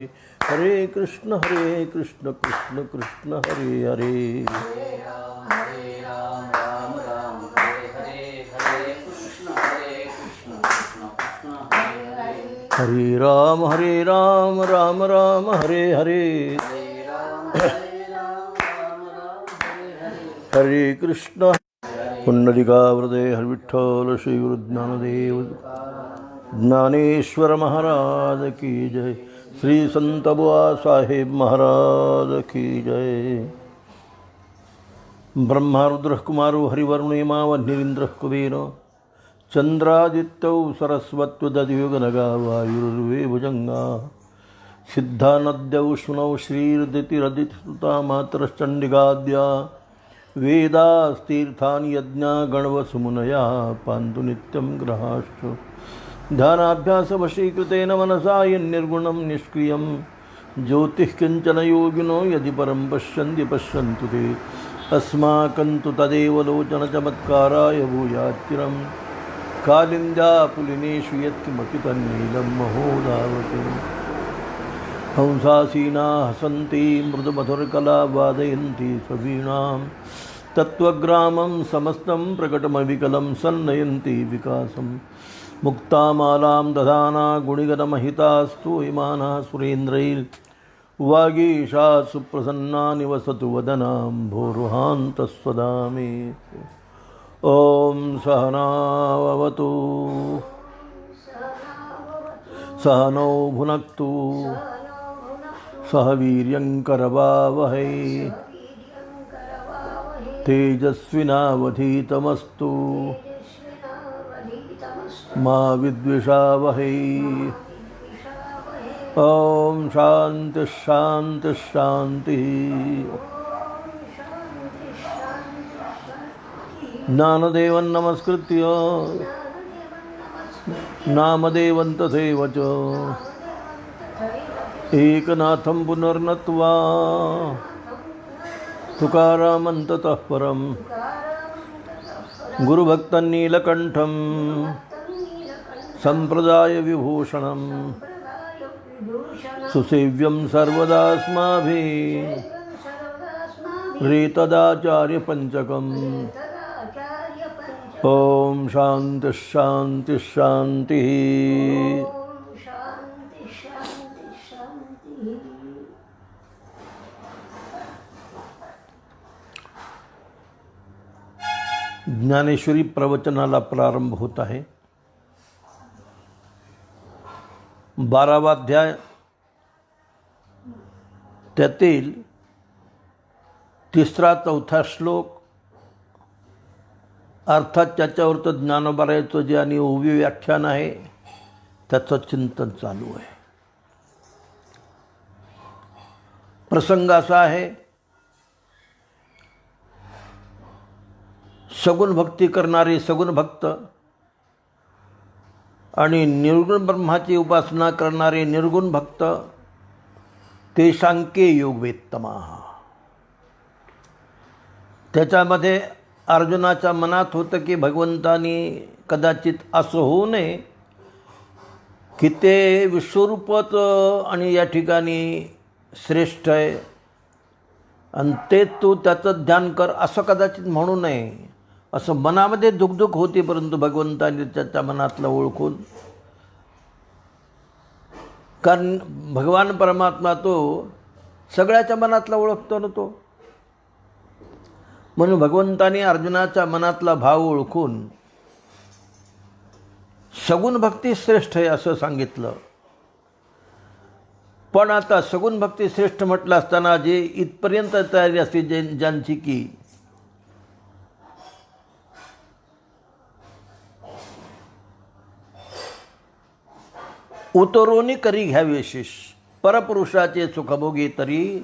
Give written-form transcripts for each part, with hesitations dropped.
हरे कृष्ण कृष्ण कृष्ण हरे हरे। हरे राम राम राम हरे हरे हरे कृष्ण कृष्ण कृष्ण हरे हरे। हरे राम राम राम हरे हरे। हरे राम राम हरे हरे। हरे कृष्ण पुंडलिकावृते हर विठ्ठल श्री गुरु ज्ञानदेव ज्ञानेश्वर महाराज की जय। श्री संत बुआ साहेब महाराज की जय। ब्रह्मा रुद्र कुमारो हरिवरुणेमा वह्निरिंद्र कुबेर चंद्रादित्यौ सरस्वत्युदधियुगनगा वायुर्वे भुजंगा सिद्धा नद्यौ शुनौ श्रीर्दितिरदितसुता मातरश्चण्डिकाद्या वेदास्तीर्थानि यज्ञा गणवसुमुनया पान्तु नित्यं ग्रहाश्च ध्यानाभ्यासवशीकृतेन मनसा यन्निर्गुणं निष्क्रियं ज्योतिः किञ्चन योगिनो यदि परं पश्यन्ति पश्यन्तु ते अस्माकं तु तदेव लोचनचमत्काराय भूयाच्चिरं कालिन्द्यापुलिनेषु यत्किमपि तन्नीलं महोदावते हंसासीना हसन्ति मृदुमधुरकला वादयन्ति स्ववीणां तत्त्वग्रामं समस्तं प्रकटमविकलं सन्नयन्ति विकासं मुक्तामालां दधाना गुणिगणमहितास्तु इमाना सुरेन्द्रैर्वागीशा सुप्रसन्ना निवसतु वदनां भोरुहान्तस्वदा मे। ॐ सहनावतु सहनौ भुनक्तु सह वीर्यङ्करवावहै तेजस्विनावधीतमस्तु मा विद्विषावहै। ॐ शान्ति शान्ति शान्तिः। ज्ञानदेवं नमस्कृत्य नामदेवं तथैव च एकनाथं पुनर्नत्वा तुकारामं ततः परं गुरुभक्तनीलकण्ठं सम्प्रदायविभूषणं सुसेव्यं सर्वदास्माभिः रेतदाचार्यपञ्चकम्। ॐ शान्ति शान्ति शान्तिः। ज्ञानेश्वरी प्रवचनाला प्रारंभ होत आहे। 12वा अध्याय त्यातील 3-4 श्लोक अर्थात त्याच्यावरचं ज्ञानोबारायचं जे आणि उभी व्याख्यान आहे त्याचं चिंतन चालू आहे। प्रसंग असा आहे, सगुण भक्ती करणारे सगुण भक्त आणि निर्गुण ब्रह्माची उपासना करणारे निर्गुण भक्त तेषांके योगवेत्तमाः। त्याच्यामध्ये अर्जुनाच्या मनात होतं की भगवंतानी कदाचित असं होऊ नये की ते विश्वरूपच आणि या ठिकाणी श्रेष्ठ आहे आणि ते तू त्याचं ध्यान कर असं कदाचित म्हणू नये असं मनामध्ये दुखदुख होती। परंतु भगवंताने त्याच्या मनातलं ओळखून, कारण भगवान परमात्मा तो सगळ्याच्या मनातला ओळखतो ना तो, म्हणून भगवंताने अर्जुनाच्या मनातला भाव ओळखून सगुण भक्ती श्रेष्ठ आहे असं सांगितलं। पण आता सगुण भक्ती श्रेष्ठ म्हटलं असताना जे इथपर्यंत तयारी असते ज्यांची की उतरोनी करी घ्यावेशीस, परपुरुषाचे सुखभोगी तरी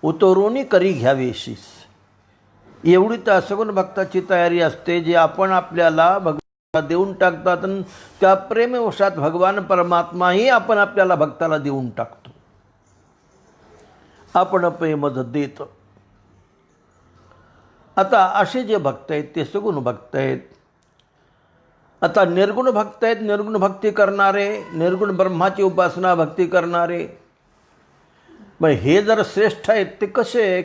उतरोनी करी घ्यावेशीस, एवढी त्या सगुण भक्ताची तयारी असते जे आपण आपल्याला भगवान देऊन टाकतात आणि त्या प्रेमवशात भगवान परमात्माही आपण आपल्याला भक्ताला देऊन टाकतो, आपण प्रेमच देतो। आता असे जे भक्त आहेत ते सगुण भक्त आहेत। आता निर्गुण भक्त आहेत, निर्गुण भक्ती करणारे, निर्गुण ब्रह्माची उपासना भक्ती करणारे, मग हे जर श्रेष्ठ आहेत ते कसे,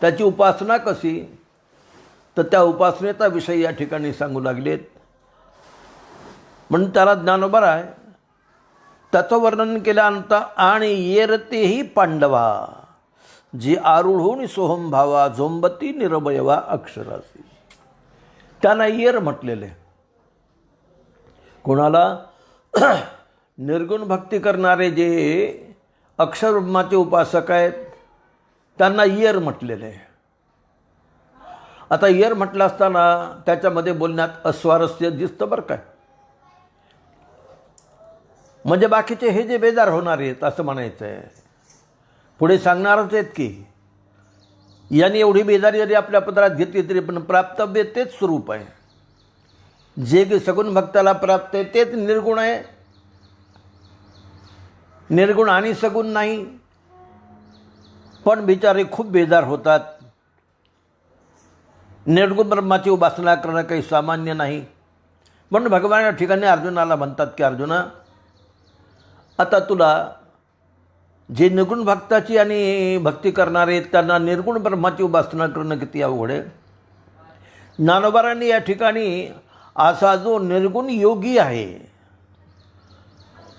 त्याची उपासना कशी, तर त्या उपासनेचा विषय या ठिकाणी सांगू लागलेत. म्हणून त्याला ज्ञानोबा आहे त्याचं वर्णन केल्यानंतर आणि येरतेही पांडवा जी आरूढून सोहम भावा झोंबती निरभयवा अक्षरासी. त्यांना येर म्हटलेले. कोणाला? निर्गुण भक्ती करणारे जे अक्षरब्रह्माचे उपासक आहेत त्यांना येर म्हटलेले. आता येर म्हटलं असताना त्याच्यामध्ये बोलण्यात अस्वारस्य दिसतं बरं काय. म्हणजे बाकीचे हे जे बेजार होणार आहेत असं म्हणायचं आहे. पुढे सांगणारच आहेत की यांनी एवढी बेजारी जरी आपल्या पदरात घेतली तरी पण प्राप्तव्य तेच स्वरूप आहे. जे सगुण भक्ताला प्राप्त आहे तेच निर्गुण आहे. निर्गुण आणि सगुण नाही. पण बिचारे खूप बेजार होतात. निर्गुण ब्रह्माची उपासना करणं काही सामान्य नाही. म्हणून भगवान या ठिकाणी अर्जुनाला म्हणतात की अर्जुना, आता तुला जे निर्गुण भक्ताची आणि भक्ती करणारे त्यांना निर्गुण ब्रह्माची उपासना करणं किती अवघड आहे. ज्ञानोबारांनी या ठिकाणी असा जो निर्गुण योगी आहे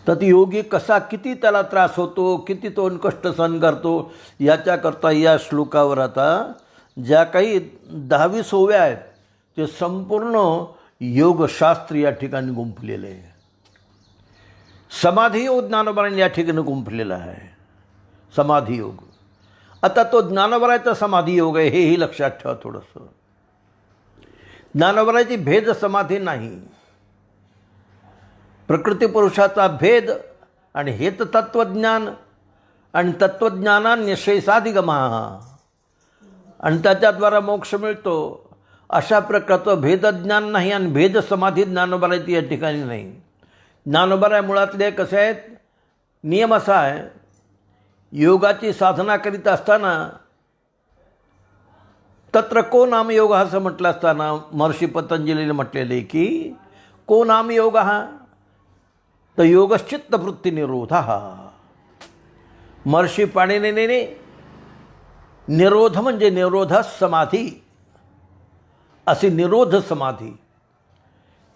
तर ती योगी कसा, किती त्याला त्रास होतो, किती तो कष्ट सहन करतो, याच्याकरता या श्लोकावर आता ज्या काही 10-20 ओव्या आहेत ते संपूर्ण योगशास्त्र या ठिकाणी गुंफलेले आहे. समाधी योग ज्ञानोबारांनी या ठिकाणी गुंफलेला आहे. समाधी योग. आता तो ज्ञानोबाराचा समाधी योग आहे हेही लक्षात ठेवा थोडंसं. ज्ञानोबाराची भेद समाधी नाही. प्रकृती पुरुषाचा भेद आणि हेत तत्वज्ञान आणि तत्वज्ञानान्यशेषाधिगमा आणि त्याच्याद्वारा मोक्ष मिळतो अशा प्रकारचं भेदज्ञान नाही आणि भेद समाधी ज्ञानोबाराची या ठिकाणी नाही. ज्ञानोबारा मुळातले कसे आहेत, नियम असा आहे, योगाची साधना करीत असताना तत्र को नाम योग असं म्हटलं असताना महर्षी पतंजलीने म्हटलेले की को नाम योग तर योगश्चित्तवृत्ती निरोध. महर्षी पाणिनीने निरोध म्हणजे निरोध समाधी अशी निरोध समाधी.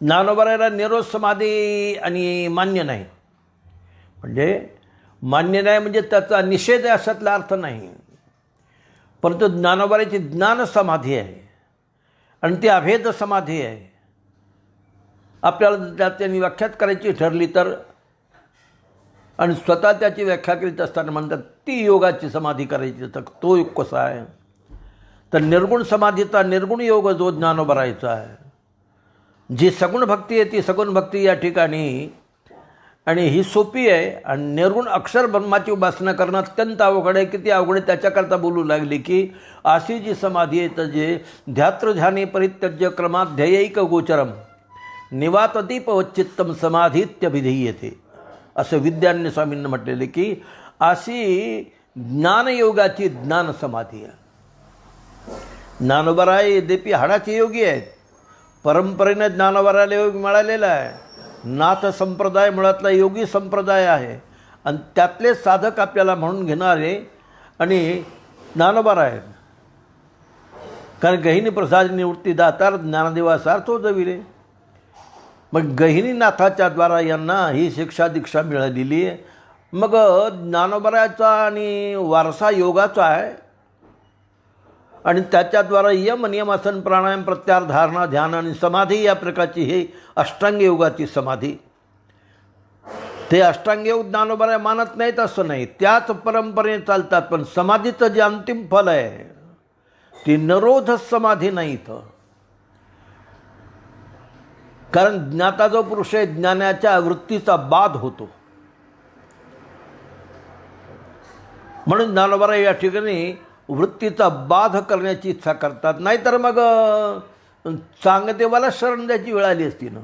ज्ञानोबाराला निरोध समाधी आणि मान्य नाही. म्हणजे मान्य नाही म्हणजे त्याचा निषेध आहे अशातला अर्थ नाही. परंतु ज्ञानोबाराची ज्ञान समाधी आहे आणि ती अभेद समाधी आहे. आपल्याला त्यांनी व्याख्यात करायची ठरली तर आणि स्वतः त्याची व्याख्या करीत असताना म्हणतात ती योगाची समाधी करायची. तर तो योग कसा आहे, तर निर्गुण समाधीचा निर्गुण योग जो ज्ञानोबारायचा आहे. जी सगुण भक्ती आहे ती सगुण भक्ती या ठिकाणी आणि ही सोपी आहे. आणि निर्गुण अक्षर ब्रह्माची उपासना करणं अत्यंत अवघड आहे. किती अवघड आहे त्याच्याकरता बोलू लागली की अशी जी समाधी आहे तर जे ध्यात्रध्याने परित्यज्य क्रमात ध्येयैक गोचरम निवातदीपवच्चित्तम समाधीत्यभिधीयते असं विद्यान्य स्वामींनी म्हटलेले की अशी ज्ञानयोगाची ज्ञान समाधी आहे. ज्ञानोबारा यद्यपि हाडाचे योगी आहेत. परंपरेने ज्ञानोबाराला योग मिळालेला आहे. नाथ संप्रदाय मुळातला योगी संप्रदाय आहे आणि त्यातले साधक आपल्याला म्हणून घेणारे आणि ज्ञानोबारा आहेत. कारण गहिनी प्रसाद निवृत्ती दातार ज्ञानदेवा सार्थो जविले. मग गहिनीनाथाच्या द्वारा यांना ही शिक्षा दीक्षा मिळालेली आहे. मग ज्ञानोबाराचा आणि वारसा योगाचा आहे आणि त्याच्याद्वारा यम नियमासन प्राणायाम प्रत्याहार धारणा ध्यान आणि समाधी या प्रकारची ही अष्टांग योगाची समाधी. ते अष्टांग योग ज्ञानोबारा मानत नाहीत असं नाही, त्याच परंपरेने चालतात. पण समाधीचं जे अंतिम फल आहे ती निरोध समाधी नाही इथं. कारण ज्ञाता जो पुरुष आहे ज्ञानाच्या वृत्तीचा बाध होतो. म्हणून ज्ञानोबारा या ठिकाणी वृत्तीचा बाध करण्याची इच्छा करतात. नाहीतर मग चांगदेवाला शरण द्यायची वेळ आली असती ना.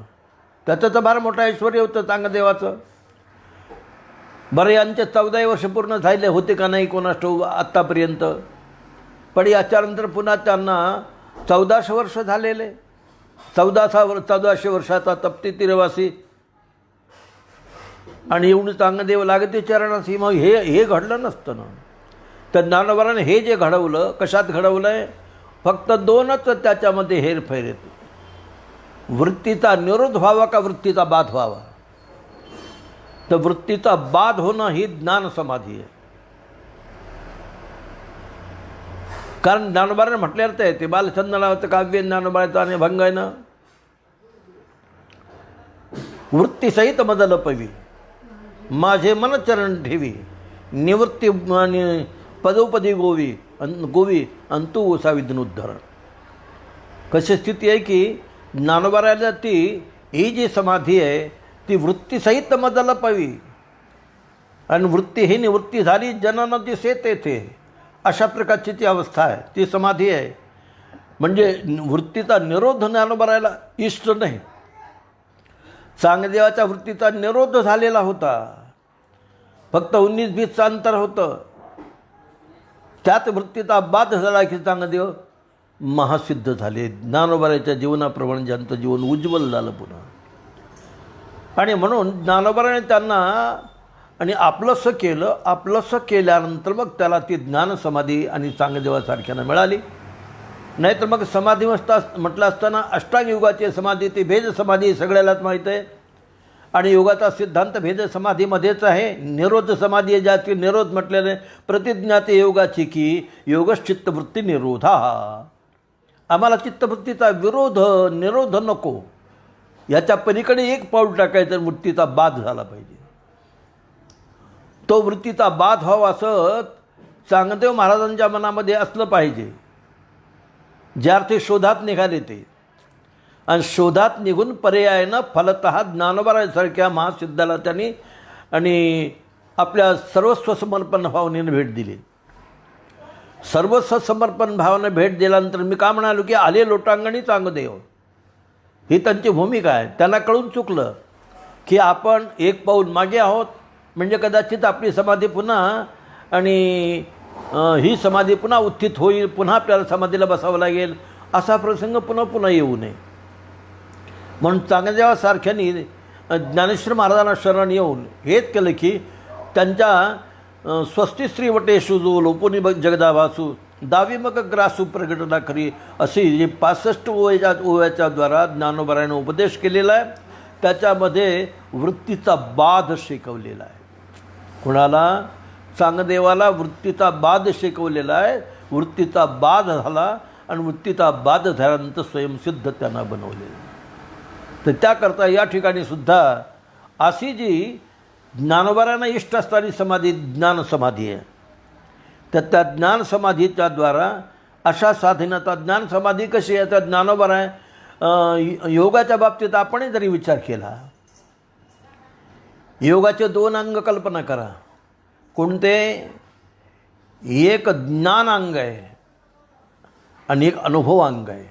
त्याचं तर फार मोठं ऐश्वर होतं चांगदेवाचं. बरं यांचे 14 वर्ष पूर्ण झाले होते का नाही कोणास ठाऊक आत्तापर्यंत. पण याच्यानंतर पुन्हा त्यांना 1400 वर्ष झालेले. 1400 वर्षाचा तप्ती तिरवासी आणि एवढी चांगदेव लागते चरणाशी, मग हे घडलं नसतं ना. तर ज्ञानोबाराने हे जे घडवलं, कशात घडवलं आहे? फक्त दोनच त्याच्यामध्ये हेरफेर येते. वृत्तीचा निरोध व्हावा का वृत्तीचा बाध व्हावा? तर वृत्तीचा बाध होणं ही ज्ञान समाधी आहे. कारण ज्ञानोबाराने म्हटलेलं तर आहे, ते बालचंद्र नावाचं काव्य ज्ञानोबाराचं आणि भंग आहे ना. वृत्तीसहित मज लपवी, माझे मन चरण ठेवी, निवृत्ती आणि पदोपदी गोवी गोवी अंतू उसावी दिनोद्धरण. कशी स्थिती आहे की ज्ञानोबाराला ही जी समाधी आहे ती वृत्तीसहित मज लपवी, आणि वृत्ती ही निवृत्ती झाली जनन दिसे तेथे, अशा प्रकारची ती अवस्था आहे, ती समाधी आहे. म्हणजे वृत्तीचा निरोध ज्ञानोबाराला इष्ट नाही. चांगदेवाच्या वृत्तीचा निरोध झालेला होता, फक्त 19-20चं अंतर होतं. त्यात वृत्तीचा बाध झाला की चांगदेव महासिद्ध झाले. ज्ञानोबाराच्या जीवनाप्रमाणे ज्यांचं जीवन उज्ज्वल झालं पुन्हा. आणि म्हणून ज्ञानोबाराने त्यांना आणि आपलंसं केलं. आपलंसं केल्यानंतर मग त्याला ती ज्ञानसमाधी आणि चांगदेवासारख्यानं मिळाली. नाहीतर मग समाधी म्हटलं असताना अष्टांग युगाची समाधी, ती भेद समाधी सगळ्यालाच माहीत आहे. आणि योगाचा सिद्धांत भेद समाधीमध्येच आहे. निरोध समाधी आहे, ज्याची निरोध म्हटलेले प्रतिज्ञाते योगाची की योगश्चित्तवृत्ती निरोधा. आम्हाला चित्तवृत्तीचा निरोध नको, याच्या पलीकडे एक पाऊल टाकायचं, वृत्तीचा बाध झाला पाहिजे. तो वृत्तीचा बाध व्हावा असं चांगदेव महाराजांच्या मनामध्ये असलं पाहिजे. ज्या अर्थी शोधात निघाले ते, आणि शोधात निघून पर्यायानं फलतः ज्ञानोबारासारख्या महासिद्धाला त्यांनी आणि आपल्या सर्वस्व समर्पण भावनेनं भेट दिली. सर्वस्व समर्पण भावानं भेट दिल्यानंतर मी का म्हणालो की आले लोटांगणी चांगदेव, ही त्यांची भूमिका आहे. त्यांना कळून चुकलं की आपण एक पाऊल मागे आहोत, म्हणजे कदाचित आपली समाधी पुन्हा आणि ही समाधी पुन्हा उत्थित होईल, पुन्हा आपल्याला समाधीला बसावं लागेल, असा प्रसंग पुन्हा येऊ नये. म्हणून चांगदेवासारख्यांनी ज्ञानेश्वर महाराजांना शरण येऊन हेच केलं की त्यांच्या स्वस्ती श्रीवटेषु जो लोपोनी जगदाभासू दावी मग ग्रासू प्रगटना खरी, अशी जी 65 ओव्याच्या द्वारा ज्ञानोबारायनं उपदेश केलेला आहे. त्याच्यामध्ये वृत्तीचा बाध शिकवलेला आहे. कुणाला? चांगदेवाला वृत्तीचा बाध शिकवलेला आहे. वृत्तीचा बाध झाला आणि वृत्तीचा बाध झाल्यानंतर स्वयंसिद्ध त्यांना बनवलेलं. तर त्याकरता या ठिकाणी सुद्धा अशी जी ज्ञानोबारांना इष्ट असणारी समाधी ज्ञानसमाधी आहे. तर त्या ज्ञानसमाधीच्या द्वारा अशा साधनेचा ज्ञानसमाधी कशी आहे? त्या ज्ञानोबारा आहे. योगाच्या बाबतीत आपण जरी विचार केला, योगाचे 2 अंग कल्पना करा. कोणते? एक ज्ञान अंग आहे आणि एक अनुभव अंग आहे.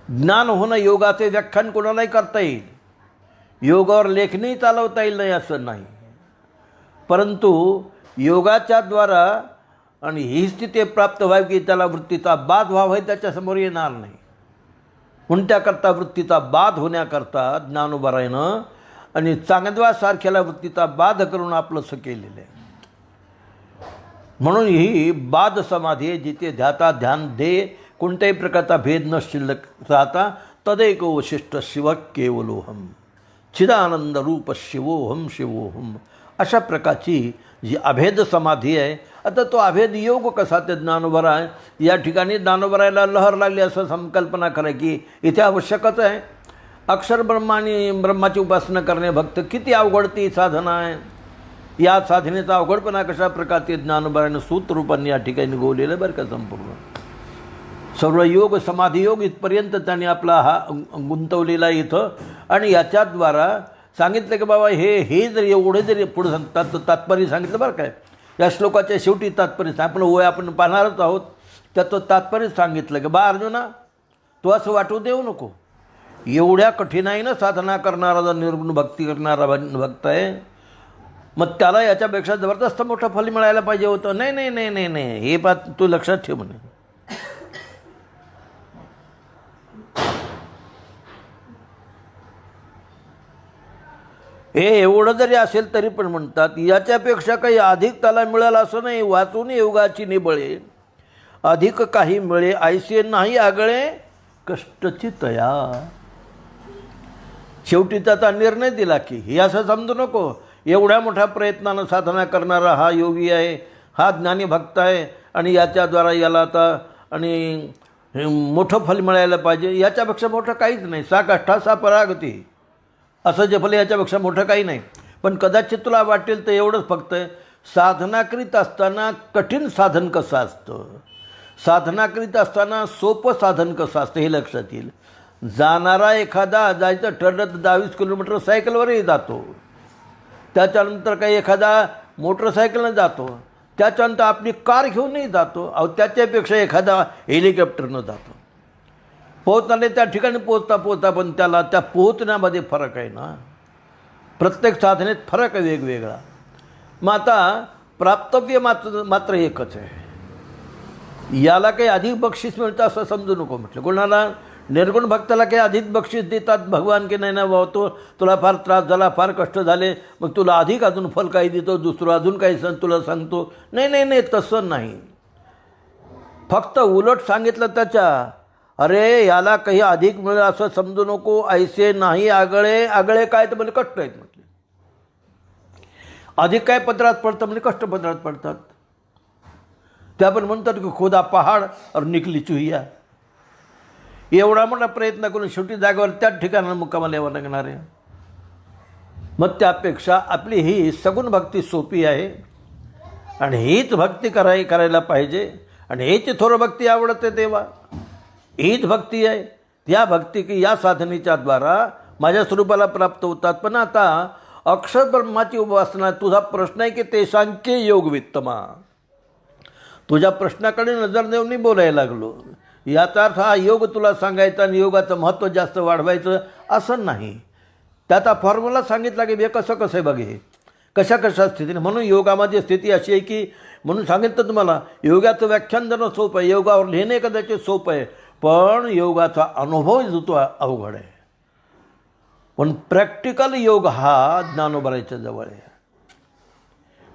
ज्ञान होणं योगाचे व्याख्यान कोणालाही करता येईल, योगावर लेखनही चालवता येईल नाही असं नाही. परंतु योगाच्या द्वारा आणि ही स्थिती प्राप्त व्हावी की त्याला वृत्तीचा बाध व्हावा, हे त्याच्यासमोर येणार नाही. म्हणून त्याकरता वृत्तीचा बाध होण्याकरता ज्ञानोबारायनं आणि चांगदेवासारख्याला वृत्तीचा बाध करून आपलंसं केलेलं आहे. म्हणून ही बाध समाधी आहे, जिथे ध्याता ध्यान दे, कोणत्याही प्रकारचा भेद न शिल्लक राहता. तदैक वशिष्ठ शिव केवलोहम चिदानंद रूप शिवोहम शिवोहम, अशा प्रकारची जी अभेद समाधी आहे. आता तो अभेद योग कसा ते ज्ञानोबारा आहे. या ठिकाणी ज्ञानोबारायला लहर लागली असं संकल्पना करा की इथे आवश्यकच आहे. अक्षर ब्रह्म आणि ब्रह्माची उपासना करणे भक्त किती अवघड ती साधना आहे. या साधनेचा अवघडपणा कशा प्रकारचे ज्ञानोबारायनं सूत्ररूपांनी या ठिकाणी गोवलेलं बरं का. संपूर्ण सर्व योग समाधी योग इथपर्यंत त्यांनी आपला हा गुंतवलेला आहे इथं. आणि याच्याद्वारा सांगितलं की बाबा हे जर एवढे जरी पुढे सांगतात तात्पर्य सांगितलं बरं काय. या श्लोकाच्या शेवटी तात्पर्य आपण होय आपण पाहणारच आहोत. त्याचं तात्पर्य सांगितलं की बा अर्जुना, तू असं वाटू देऊ नको, एवढ्या कठीणाईनं साधना करणारा निर्गुण भक्ती करणारा भक्त आहे, मग त्याला याच्यापेक्षा जबरदस्त मोठं फल मिळायला पाहिजे होतं. नाही नाही नाही नाही नाही, हे बात तू लक्षात ठेव म्हणे. हे एवढं जरी असेल तरी पण म्हणतात याच्यापेक्षा काही अधिक त्याला मिळालं असं नाही. वाचून योगाची निबळे अधिक काही मिळे ऐसे नाही आगळे कष्टची तया. शेवटी त्याचा निर्णय दिला की हे असं समजू नको एवढ्या मोठ्या प्रयत्नानं साधना करणारा हा योगी आहे, हा ज्ञानी भक्त आहे आणि याच्याद्वारा याला आता आणि मोठं फल मिळायला पाहिजे. याच्यापेक्षा मोठं काहीच नाही. सा कष्टा सा परागती असं जे फल याच्यापेक्षा मोठं काही नाही. पण कदाचित तुला वाटेल तर एवढंच फक्त साधना करीत असताना कठीण साधन कसं असतं, साधना करीत असताना सोपं साधन कसं असतं हे लक्षात येईल. जाणारा एखादा जायचं ठरलं तर 22 किलोमीटर सायकलवरही जातो. त्याच्यानंतर काही एखादा मोटरसायकलनं जातो. त्याच्यानंतर आपली कार घेऊनही जातो. अहो त्याच्यापेक्षा एखादा हेलिकॉप्टरनं जातो. पोहोचणारे त्या ठिकाणी पोहोचता पण त्याला त्या पोहोचण्यामध्ये फरक आहे ना. प्रत्येक साधनेत फरक आहे वेगवेगळा. मग आता प्राप्तव्य मात्र एकच आहे. याला काही अधिक बक्षीस मिळतं असं समजू नको म्हटलं. कोणाला निर्गुण भक्ताला काही अधिक बक्षीस देतात भगवान की नाही ना बाबा तो तुला फार त्रास झाला, फार कष्ट झाले, मग तुला अधिक अजून फल काही देतो, दुसरं अजून काही तुला सांगतो. नाही तसं नाही. फक्त उलट सांगितलं त्याच्या अरे याला काही अधिक मिळेल असं समजू नको. ऐसे नाही आगळे. आगळे काय तर म्हणजे कष्ट आहेत म्हटले. अधिक काय पदरात पडतं म्हणजे कष्ट पदरात पडतात. त्या पण म्हणतात की खोदा पहाड और निकली चुहिया. एवढा मोठा प्रयत्न करून शेवटी जागेवर त्याच ठिकाणाला मुक्कामाला यावं लागणार आहे. मग त्यापेक्षा आपली ही सगुण भक्ती सोपी आहे आणि हीच भक्ती करायला पाहिजे. आणि हीच थोडं भक्ती आवडते तेव्हा हीच भक्ती आहे. या भक्ती की या साधनेच्या द्वारा माझ्या स्वरूपाला प्राप्त होतात. पण आता अक्षर ब्रह्माची उपासना तुझा प्रश्न आहे की तेषांचे योग वित्तमा. तुझ्या प्रश्नाकडे नजर देऊन बोलायला लागलो. याचा अर्थ हा योग तुला सांगायचा आणि योगाचं महत्त्व जास्त वाढवायचं असं नाही. त्याचा फॉर्म्युला सांगितला की हे कसं आहे बघे कशा स्थितीने. म्हणून योगामध्ये स्थिती अशी आहे की म्हणून सांगितलं तुम्हाला योगाचं व्याख्यान देणं सोपं आहे, योगावर लिहिणे कदाचित सोपं आहे, पण योगाचा अनुभव जो तो अवघड आहे. पण प्रॅक्टिकल योग हा ज्ञानोबाच्या जवळ आहे.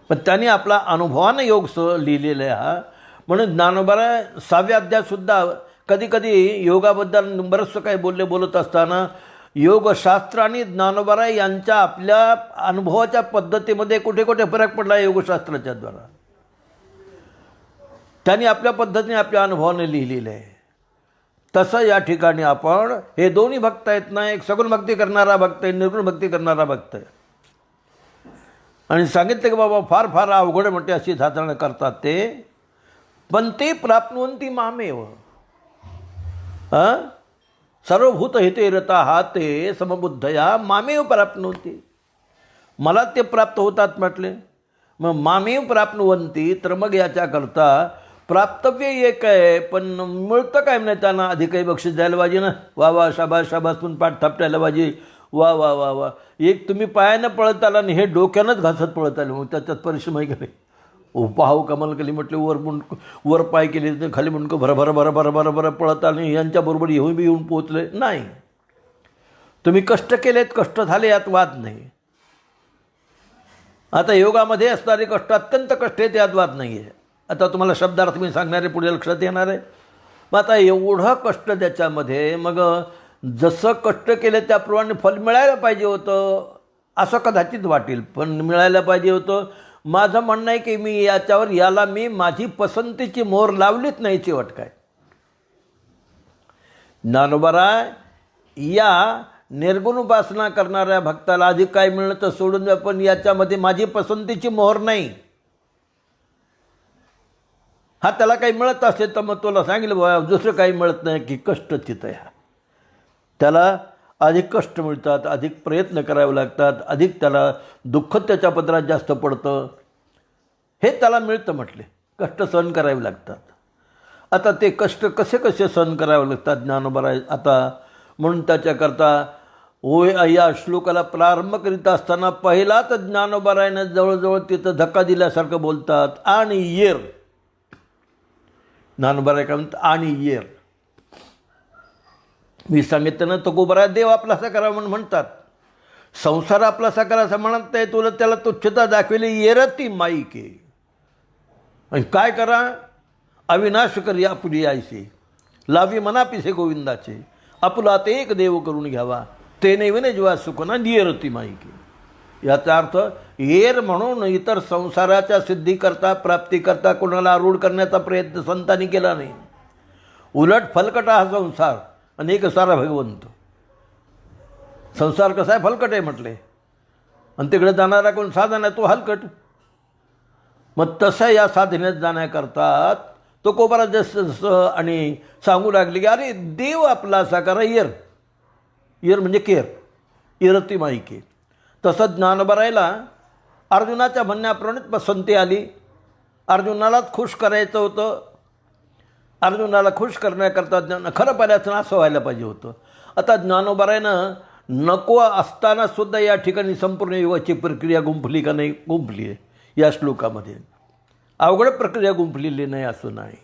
पण त्यांनी आपला अनुभवानं योग लिहिलेला आहे. म्हणून ज्ञानोबा 6व्या अध्यायसुद्धा कधी योगाबद्दल बरंचसं काही बोलत असताना योगशास्त्र आणि ज्ञानोबा यांच्या आपल्या अनुभवाच्या पद्धतीमध्ये कुठे फरक पडला योगशास्त्राच्या द्वारा. त्यांनी आपल्या पद्धतीने आपल्या अनुभवाने लिहिलेलं आहे. तसं या ठिकाणी आपण हे दोन्ही भक्त आहेत ना. एक सगुण भक्ती करणारा भक्त आहे, निर्गुण भक्ती करणारा भक्त आहे. आणि सांगितलं की बाबा फार अवघड म्हणते अशी साधना करतात ते. पण ते प्राप्नुवन्ति मामेव. सर्वभूत हिते रता ते समबुद्धया मामेव प्राप्नुवन्ति. मला ते प्राप्त होतात म्हटले. मग मामेव प्राप्नुवन्ति तर मग याच्याकरता प्राप्तव्य एक आहे पण मिळतं काय नाही. त्यांना अधिकही बक्षीस द्यायला पाहिजे ना. वा शाबास पण पाठ थापटायला पाहिजे. वा एक तुम्ही पायानं पळत आला आणि हे डोक्यानंच घासत पळत आले. मग त्याच्यात परिश्रम आहे का नाही. पाहाव कमाल केली म्हटले. वर पाय केले खाली मुंडकं भर पळत आले. यांच्याबरोबर येऊन पोचले नाही. तुम्ही कष्ट केलेत, कष्ट झाले, यात वाद नाही. आता योगामध्ये असणारे कष्ट अत्यंत कष्ट आहेत, यात वाद नाही आहे. आता तुम्हाला शब्दार्थ मी सांगणारे पुढे लक्षात येणार आहे. मग आता एवढं कष्ट त्याच्यामध्ये मग जसं कष्ट केलं त्याप्रमाणे फल मिळायला पाहिजे होतं असं कदाचित वाटेल. पण मिळायला पाहिजे होतं. माझं म्हणणं आहे की याला मी माझी पसंतीची मोहर लावलीच नाही. शेवट काय ज्ञानोबा या निर्गुण उपासना करणाऱ्या भक्ताला अधिक काय मिळणं तर सोडून द्या, पण याच्यामध्ये माझी पसंतीची मोहर नाही. हा त्याला काही मिळत असेल तर मग तुला सांगितलं बाबा दुसरं काही मिळत नाही की कष्ट तिथं आहे. त्याला अधिक कष्ट मिळतात, अधिक प्रयत्न करावे लागतात, अधिक त्याला दुःख त्याच्या पदरात जास्त पडतं. हे त्याला मिळतं म्हटले. कष्ट सहन करावे लागतात. आता ते कष्ट कसे सहन करावे लागतात ज्ञानोबा आता म्हणून त्याच्याकरता या श्लोकाला प्रारंभ करीत असताना पहिलाच ज्ञानोबारायनं जवळजवळ तिथं धक्का दिल्यासारखं बोलतात. आणि येर ज्ञानोबाराय काय म्हणतात आणि येर. मी सांगितलं ना तो गोबरा देव आपला असा करावा म्हणून म्हणतात. संसार आपला साकार असं म्हणत नाही, तुला त्याला तुच्छता दाखविली येरती माईके. आणि काय करा, अविनाश करी आपुली आयसे, लावी मनापिसे गोविंदाचे, आपुला ते एक देव करून घ्यावा, ते विने जीवा सुखना येरती माईके. याचा अर्थ येर म्हणून इतर संसाराच्या सिद्धीकरता प्राप्तीकरता कोणाला आरूढ करण्याचा प्रयत्न संतांनी केला नाही. उलट फलकटा हा संसार आणि एक सारा भगवंत. संसार कसा आहे, फलकट आहे म्हटले, आणि तिकडे जाणारा कोण साधन आहे तो हलकट. मग तसं या साधनेत जाण्याकरता तो कोबरा जसं आणि सांगू लागले की अरे देव आपला साकार येर, येर म्हणजे केर, येरती माईके. तसं ज्ञानोबरायला अर्जुनाच्या म्हणण्याप्रमाणे पसंती आली. अर्जुनालाच खुश करायचं होतं. अर्जुनाला खुश करण्याकरता खरं पाहिल्याचं असं व्हायला पाहिजे होतं. आता ज्ञानोबरायनं नको असतानासुद्धा या ठिकाणी संपूर्ण योगाची प्रक्रिया गुंफली का नाही, गुंफली आहे या श्लोकामध्ये. अवघड प्रक्रिया गुंफलेली नाही असं नाही,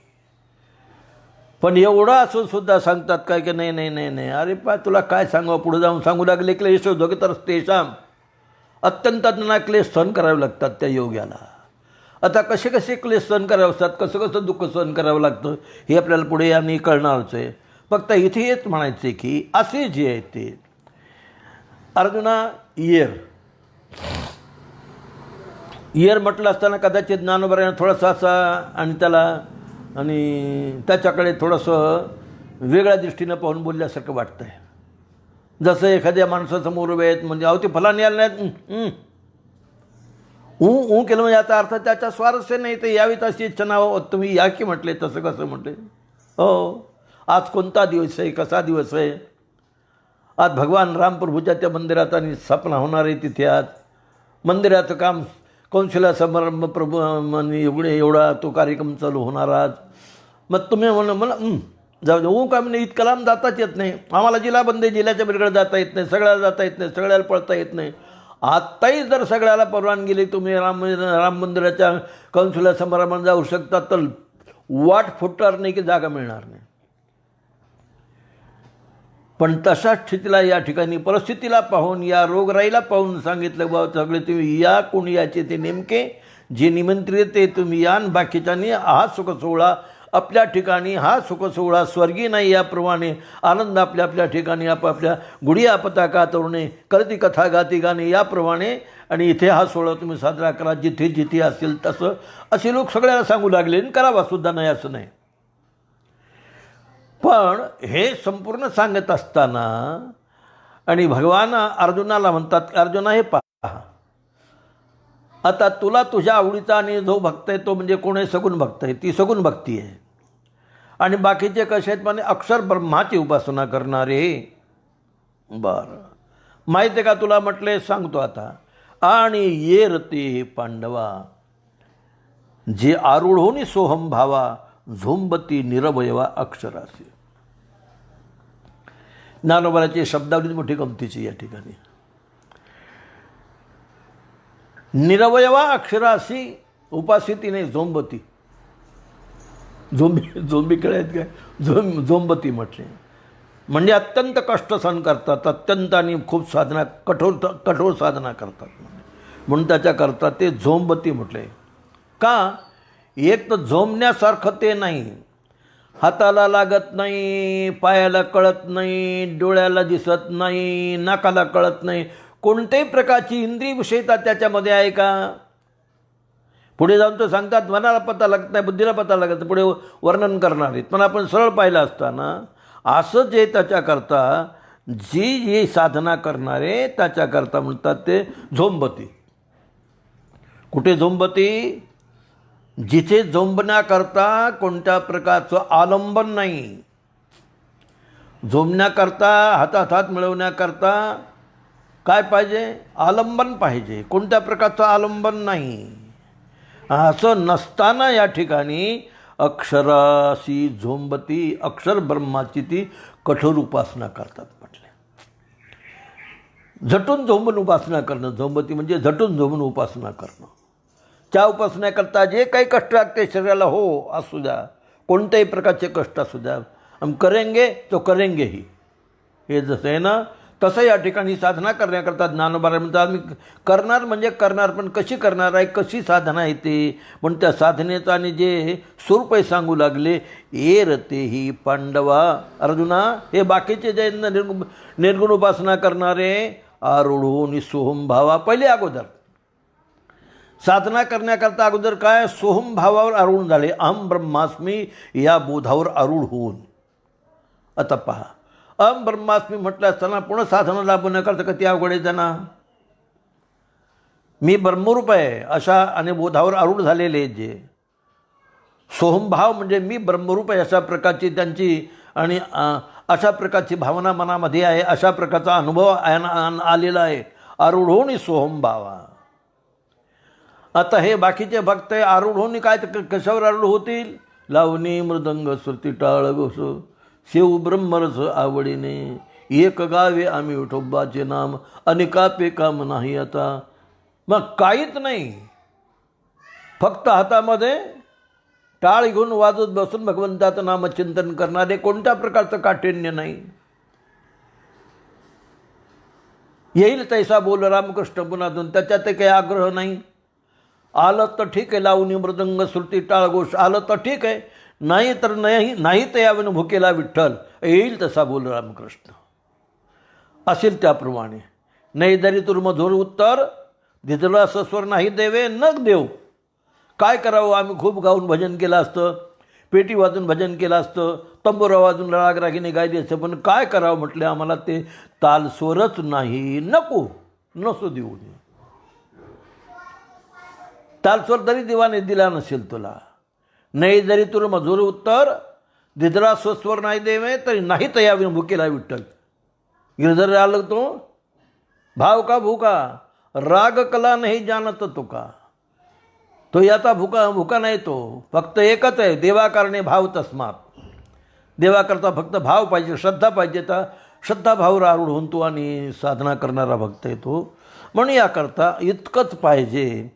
पण एवढं असूनसुद्धा सांगतात काय की नाही नाही नाही नाही, अरे पा तुला काय सांगावं, पुढे जाऊन सांगू लागले क्लेश होतो तर तेषाम, अत्यंत त्यांना क्लेश सहन करावे लागतात त्या योग्याला. आता कसे कसे क्लेश सहन करावे असतात, कसं कसं दुःख सहन करावं लागतं हे आपल्याला पुढे यांनी कळणारच आहे. फक्त इथे येत म्हणायचे की असे जे आहे ते अर्जुना येर म्हटलं असताना कदाचित ज्ञानोबरायनं थोडासा असा आणि त्याच्याकडे थोडंसं वेगळ्या दृष्टीनं पाहून बोलल्यासारखं वाटतं आहे. जसं एखाद्या माणसासमोर उभे आहेत म्हणजे अहो ते फलाने आले नाहीत, ऊ केलं म्हणजे याचा अर्थ त्याच्या स्वारस्य नाही, ते यावी तशी इच्छा नाव तुम्ही या की म्हटले, तसं कसं म्हटले. हो, आज कोणता दिवस आहे, कसा दिवस आहे, आज भगवान रामप्रभूच्या त्या मंदिरात आणि स्थापना होणार आहे. तिथे आज मंदिराचं काम कौशल्या समारंभ प्रभू एवढा तो कार्यक्रम चालू होणार आज. मग तुम्ही मला जाऊ दे, का म्हणजे इतकं लांब जाताच येत नाही आम्हाला, जिल्हाबंदी जिल्ह्याच्या पलीकडे जाता येत नाही, सगळ्याला जाता येत नाही, सगळ्याला पळता येत नाही. आत्ताही जर सगळ्याला परवानगी गेली तुम्ही राम मंदिराच्या कौशल्या समारंभात जाऊ शकता, तर वाट फुटणार नाही की जागा मिळणार नाही. पण तशा स्थितीला या ठिकाणी परिस्थितीला पाहून, या रोगराईला पाहून सांगितलं बाबा सगळे तुम्ही या, कोणी याचे ते नेमके जे निमंत्रित ते तुम्ही या, आणि बाकीच्यांनी हा सुखसोहळा आपल्या ठिकाणी, हा सुखसोहळा स्वर्गीय नाही याप्रमाणे आनंद आपल्या आपल्या ठिकाणी आपापल्या गुढिया पताका तरुणे करती कथा गाती गाणे याप्रमाणे, आणि इथे हा सोहळा तुम्ही साजरा करा जिथे जिथे असेल तसं, असे लोक सगळ्याला सांगू लागले. करावा सुद्धा नाही असं नाही. पण हे संपूर्ण सांगत असताना आणि भगवान अर्जुनाला म्हणतात, अर्जुना हे पहा, आता तुला तुझ्या आवडीचा आणि जो भक्त आहे तो म्हणजे कोण आहे, सगुण भक्त आहे, ती सगुण भक्ती आहे. आणि बाकीचे कसे आहेत म्हणजे अक्षर ब्रह्माची उपासना करणारे. बरं, माहिती आहे का तुला म्हटले, सांगतो आता. आणि येरते पांडवा जे आरूढ होनी सोहम भावा, झोंबती निरवयवा अक्षरासी. ज्ञानोबराची शब्दावली मोठी गमतीची या ठिकाणी. निरवयवा अक्षरासी उपासिती नाही, झोंबती. झोंबी कळत काय, झोंबती म्हटले म्हणजे अत्यंत कष्ट सहन करतात, अत्यंत आणि खूप साधना, कठोर साधना करतात म्हणून त्याच्याकरता ते झोंबती म्हटले. का, एक तर झोंबण्यासारखं ते नाही, हाताला लागत नाही, पायाला कळत नाही, डोळ्याला दिसत नाही, नाकाला कळत नाही, कोणत्याही प्रकारची इंद्रिय विषयता त्याच्यामध्ये आहे का. पुढे जाऊन तो सांगतात मनाला पता लागत नाही, बुद्धीला पता लागत नाही, पुढे वर्णन करणार आहेत. पण आपण सरळ पाहिलं असताना असं जे त्याच्याकरता जी साधना करणारे त्याच्याकरता म्हणतात ते झोंबती. कुठे झोंबती, जिथे झोंबण्याकरता कोणत्या प्रकारचं आलंबन नाही, झोंबण्याकरता हातात हात मिळवण्याकरता काय पाहिजे, आलंबन पाहिजे, कोणत्या प्रकारचं आलंबन नाही. असं नसताना या ठिकाणी अक्षराशी झोंबती, अक्षर ब्रह्माची ती कठोर उपासना करतात म्हटले. झटून झोंबून उपासना करणं, झोंबती म्हणजे झटून झोंबून उपासना करणं. त्या उपासनेकरता जे काही कष्ट लागते शरीराला, हो असू द्या, कोणत्याही प्रकारचे कष्ट असू द्या, हम करेंगे तो करेंगे ही. हे जसं आहे ना तसं या ठिकाणी साधना करण्याकरता ज्ञानोबाराय म्हणतात मी करणार म्हणजे करणार, पण कशी करणार आहे, कशी साधना आहे ते. पण त्या साधनेचं आणि जे स्वरूप आहे सांगू लागले. रते ही पांडवा अर्जुना, हे बाकीचे जे निर्गुण उपासना करणारे आरूढो सोहम भावा, पहिले अगोदर साधना करण्याकरता अगोदर काय सोहम भावावर आरूढ झाले, अहम ब्रह्मास्मी या बोधावर आरूढ होऊन. आता पहा, अहम ब्रह्मास्मी म्हटलं असताना पुन्हा साधना लाभण्याकरता किती अवघड आहे त्यांना. मी ब्रह्मरूप आहे अशा आणि बोधावर आरूढ झालेले जे सोहमभाव म्हणजे मी ब्रह्मरूप आहे अशा प्रकारची त्यांची आणि अशा प्रकारची भावना मनामध्ये आहे, अशा प्रकारचा अनुभव आलेला आहे. आरूढ होऊन सोहमभावा. आता हे बाकीचे भक्त आरूढ होऊन काय कशावर आरूढ होतील. लावणी मृदंग श्रुती टाळ गोस शेव ब्रह्मरस आवडीने, एक गावे आम्ही विठोबाचे नाम अनेकापे काम नाही आता. मग काहीच नाही, फक्त हातामध्ये टाळ घेऊन वाजत बसून भगवंताचं नामचिंतन करणारे, कोणत्या प्रकारचं काठिण्य नाही. येईल तैसा बोल रामकृष्ण पुन्हातून, त्याच्यात काही आग्रह नाही. आलं तर ठीक आहे, लावणी मृदंग श्रुती टाळ घोष आलं तर ठीक आहे, नाही तर नाही तर यावेन भुकेला विठ्ठल, येईल तसा बोल रामकृष्ण. असेल त्याप्रमाणे. नाही दरी तुर मधुर उत्तर दिदला सस्वर नाही देवे नग देव. काय करावं, आम्ही खूप गाऊन भजन केलं असतं, पेटी वाजून भजन केलं असतं, तंबोरा वाजून रागरागीने गायली असतं, पण काय करावं म्हटलं आम्हाला ते तालस्वरच नाही, नको नसो देऊ. तालस्वर जरी देवाने दिला नसेल तुला, नाही जरी तुला मधुर उत्तर दिदरा स्वस्वर नाही देवे तरी नाही तयावी भुकेला विठ्ठल. गिरधर आलं तो भाव का भूका राग कला नाही जानत तुका. तो याचा भुका नाही, तो फक्त एकच आहे, देवाकारणे भाव तस्मात. देवाकरता फक्त भाव पाहिजे, श्रद्धा पाहिजे. तर श्रद्धा भावावर आरूढ होऊन तो आणि साधना करणारा भक्त आहे तो. म्हणून याकरता इतकंच पाहिजे.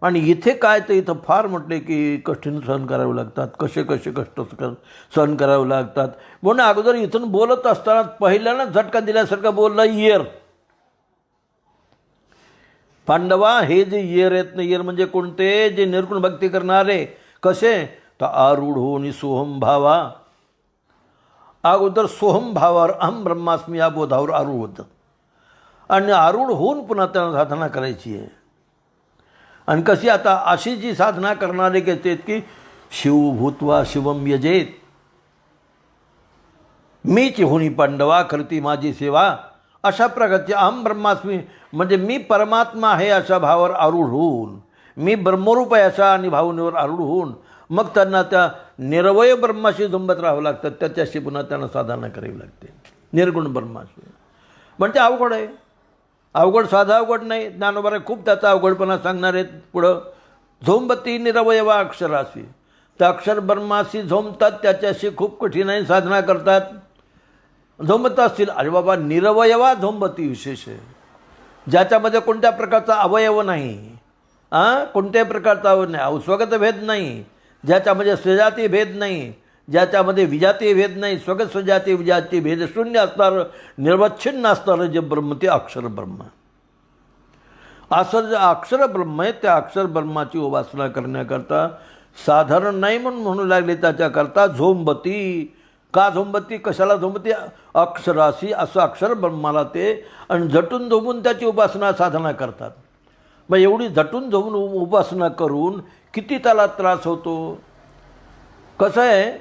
आणि इथे काय तर इथं फार म्हटले की कठीण सहन करावे लागतात, कसे कसे कष्ट सहन करावे लागतात. म्हणून अगोदर इथून बोलत असताना पहिल्यानं झटका दिल्यासारखं बोललं येर. पांडवा हे जे येर आहेत ना, येर म्हणजे कोणते, जे निर्गुण भक्ती करणारे. कसे तर आरूढ होऊन सोहम भावा. अगोदर सोहम भावावर अहम ब्रह्मास्मी या बोधावर आरूढ होतं आणि आरूढ होऊन पुन्हा त्यांना साधना करायची आहे. आणि कशी आता अशी जी साधना करणारे कहतात की शिवभूत्वा शिवम यजेत, मीच होणी पांडवा करती माझी सेवा. अशा प्रकारचे अहम ब्रह्मास्मी म्हणजे मी परमात्मा आहे अशा भावावर आरूढ होऊन, मी ब्रह्मरूप आहे अशा आणि भावनेवर आरूढ होऊन मग त्यांना त्या निरवय ब्रह्माशी झुंबत राहावं लागतं. त्याच्याशी पुन्हा त्यांना साधना करावी लागते निर्गुण ब्रह्माशी. म्हणजे अवघड आहे, अवघड साधा अवघड नाही. ज्ञानोबाराय खूप त्याचा अवघडपणा सांगणार आहेत पुढं. झोंबती निरवयवा अक्षराशी, त्या अक्षर ब्रह्माशी झोंबतात, त्याच्याशी खूप कठीण आहे साधना करतात. झोंबत असतील, अरे बाबा निरवयवा झोंबती विशेष आहे, ज्याच्यामध्ये कोणत्या प्रकारचा अवयव नाही, कोणत्याही प्रकारचा अवयव नाही, स्वगत भेद नाही, ज्याच्यामध्ये स्वजाती भेद नाही, ज्याच्यामध्ये विजातीय भेद नाही, स्वगत स्वजाती विजाती भेद शून्य असणारं निर्वच्छिन्न असणारं जे ब्रह्म ते अक्षर ब्रह्म. असं जे अक्षर ब्रह्म आहे त्या अक्षर ब्रह्माची उपासना करण्याकरता साधारण नाही म्हणून म्हणू लागले. त्याच्याकरता झोंबती. का झोंबती, कशाला झोंबती, अक्षराशी असं अक्षर ब्रह्माला ते आणि झटून झोंबून त्याची उपासना साधना करतात. मग एवढी झटून झोंबून उपासना करून किती त्याला त्रास होतो. कसं आहे,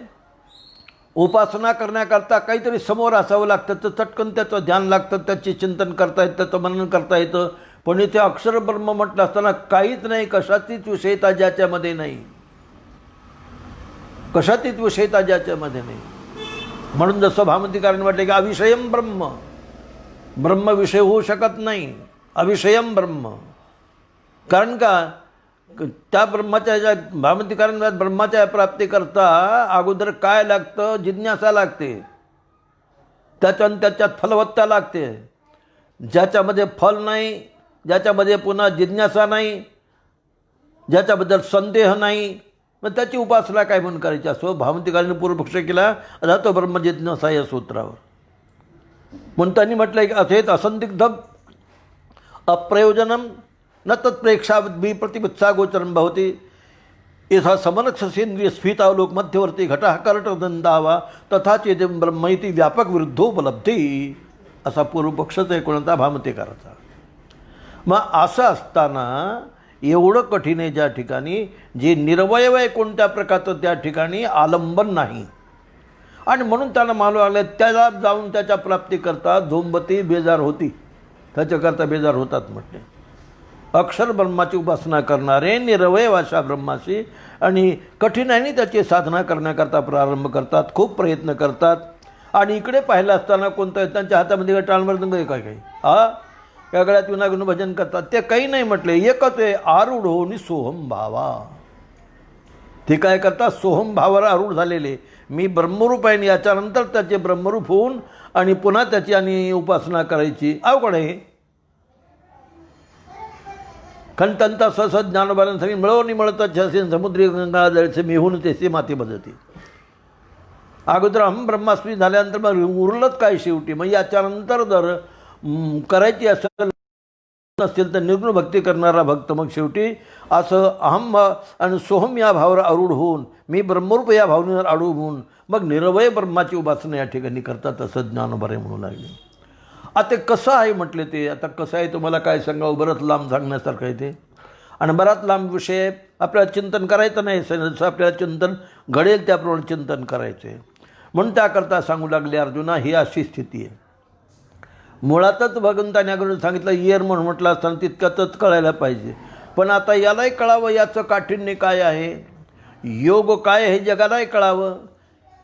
उपासना करण्याकरता काहीतरी समोर असावं लागतं, तर चटकन त्याचं ध्यान लागतं, त्याचे चिंतन करता येतं, त्याचं मनन करता येतं. पण इथे अक्षर ब्रह्म म्हटलं असताना काहीच नाही, कशातीच विषयता ज्याच्यामध्ये नाही, कशातीच विषयता ज्याच्यामध्ये नाही. म्हणून जसं भामतीकारांनी वाटले की अविषयम ब्रह्म, ब्रह्म विषय होऊ शकत नाही, अविषयम ब्रह्म. कारण का त्या ब्रह्माच्या ज्या भामतीकारांना ब्रह्माच्या प्राप्तीकरता अगोदर काय लागतं, जिज्ञासा लागते, त्याच्यात फलवत्ता लागते. ज्याच्यामध्ये फल नाही, ज्याच्यामध्ये पुन्हा जिज्ञासा नाही, ज्याच्याबद्दल संदेह नाही, मग त्याची उपासना काय म्हणून करायची. असो भामतीकारांनी पूर्वपक्ष केला, आता तो ब्रह्मजिज्ञासा या सूत्रावर. म्हणून त्यांनी म्हटलं की अथेत असंदिग्धम अप्रयोजनम न तत्प्रेक्षावद्भि प्रतिवत्सा गोचरम भवती यथा समनक्षसेंद्रिय स्फीतावलोक मध्यवर्ती घटः कर्टदंतावा तथा चेदं ब्रह्मैती व्यापक विरुद्धोपलब्धी असा पूर्वपक्षच आहे कोणता भामतेकाराचा. मग असं असताना एवढं कठीण आहे ज्या ठिकाणी जे निर्वयव आहे कोणत्या प्रकारचं त्या ठिकाणी आलंबन नाही आणि म्हणून त्यांना मानू लागले त्याला जाऊन त्याच्या प्राप्तीकरता झोंबती बेजार होती त्याच्याकरता बेजार होतात म्हटले. अक्षर ब्रह्माची उपासना करणारे निरवय अशा ब्रह्माशी आणि कठीणाने त्याची साधना करण्याकरता प्रारंभ करतात, खूप प्रयत्न करतात. आणि इकडे पाहिलं असताना कोणतं त्यांच्या हातामध्ये टाळमृदंग आहे काय काही त्या गळ्यात विनागुण भजन करतात ते काही नाही म्हटले. एकच आहे आरूढ होऊन सोहम भावा. ते काय करतात सोहम भावावर आरूढ झालेले मी ब्रह्मरूप आहे. याच्यानंतर त्याचे ब्रह्मरूप होऊन आणि पुन्हा त्याची आणि उपासना करायची अवघड आहे. कारण त्यांचा सहज ज्ञानोबाला सगळी मिळवणी मिळतात असे समुद्री गंगा जळसे मिहून तेसे माती बदलते. अगोदर अहम ब्रह्मास्मी झाल्यानंतर मग उरलंच काय शेवटी. मग याच्यानंतर जर करायची असेल नसतील तर निर्गुण भक्ती करणारा भक्त मग शेवटी असं अहम आणि सोहम या भावावर आरूढ होऊन मी ब्रह्मरूप या भावनेवर आरूढ होऊन मग निरवय ब्रह्माची उपासना या ठिकाणी करतात असं ज्ञानोबारे म्हणू लागले. आता कसं आहे म्हटले ते आता कसं आहे तुम्हाला काय सांगावं बरंच लांब सांगण्यासारखं आहे ते आणि बराच लांब विषय आपल्याला चिंतन करायचं नाही. जसं आपल्याला चिंतन घडेल त्याप्रमाणे चिंतन करायचं आहे. म्हणून त्याकरता सांगू लागले अर्जुना ही अशी स्थिती आहे. मुळातच भगवंताने अगोदर सांगितलं येर म्हणून म्हटलं असताना तितक्यातच कळायला पाहिजे. पण आता यालाही कळावं याचं काठिण्य काय आहे, योग काय हे जगालाही कळावं